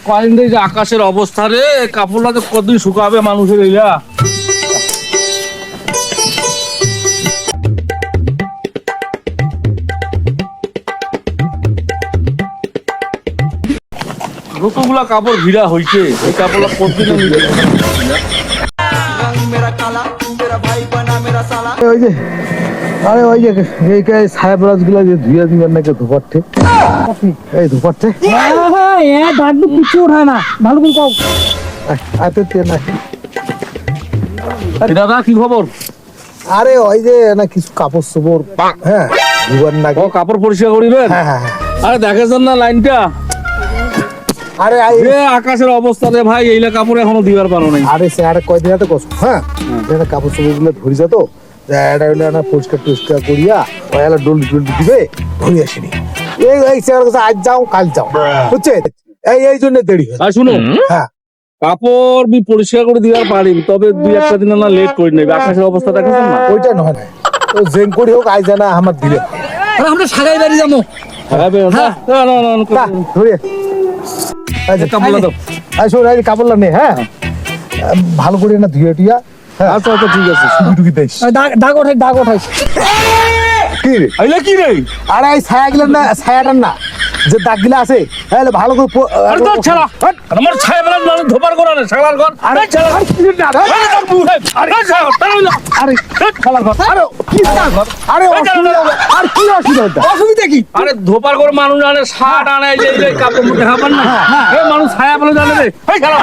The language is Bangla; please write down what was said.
কয়েন দিয়ে যে আকাশের অবস্থা রে, কাপড়টা তো কতদিন শুকাবে মানুষের এইলা। কতগুলা কাপড় ভিড়া হইছে, এই কাপড়টা কতদিন ওই যে আরে ওই যে এই ছায়া ব্লাউজ গুলা যে ধুইয়া দিবেন নাকি ধোপাচ্ছে এই ধোপাচ্ছে ডাকবো কিছু ওঠায় না, ভালো করে কও। দাদা কি খবর? আরে ওই যে না কিছু কাপড় চোপড় হ্যাঁ ধুবার নাকি। ও কাপড় পরিষ্কার করিবেন? হ্যাঁ হ্যাঁ হ্যাঁ। আরে দেখেছেন না লাইনটা? আরে এ আকাশের অবস্থা রে ভাই, এইলা কাপড় এখনো দিবার পারো নাই। আরে স্যার কয়দিন হাতে কষ্ট হ্যাঁ এটা কাপড় চোপড় গুলো ধরি যা তো এটা হইলে না পরিষ্কার টরিষ্কার করিয়া ওয়ালা ডোল দিবে ধরি আসেনি। এই স্যার কাছে আজ যাও কাল যাও বুঝছে, এই জন্য দেরি হয়। আর শুনো, হ্যাঁ কাপড় বি পরিষ্কার করে দিবার পারি, তবে দুই একটা দিন না লেট করে নেবে। আকাশের অবস্থা দেখেছেন না? ওইটা নয় না তো জেন করি হোক আজ জানা আমার দিলে আরে আমরা সাগাই বাড়ি যাবো। হবে না? না না না, না ধরে কাপড় দাও। শোন এই কাপড়লা নে হ্যাঁ ভালো করে না ধুয়ে টুইয়া হ্যাঁ আচ্ছা আচ্ছা ঠিক আছে। টুকি দিস দাগ ওঠাই দাগ ওঠাইস। কি রে আইলা কি রে? আরে এই ছায়াগুলো না ছায়াটার না যে দাগগুলো আছে হ্যাঁ ভালো করে আরে তো ছাড়া, আমার ছায়া বেলা মানে ধোপার করা না শালার ঘর। আরে ছাড়া, আরে ছাড়া, তারা না। আরে শালার ঘর। আরে কি ঘর আরে অসুবিধা আর কি অসুবিধা অসুবিধা কি? আরে ধোপার করে মানুষ আনে, শার্ট আনে, এই যে এই যে কাপড় মধ্যে খাবার না, এই মানুষ ছায়া বলে জানে রে। এই শালা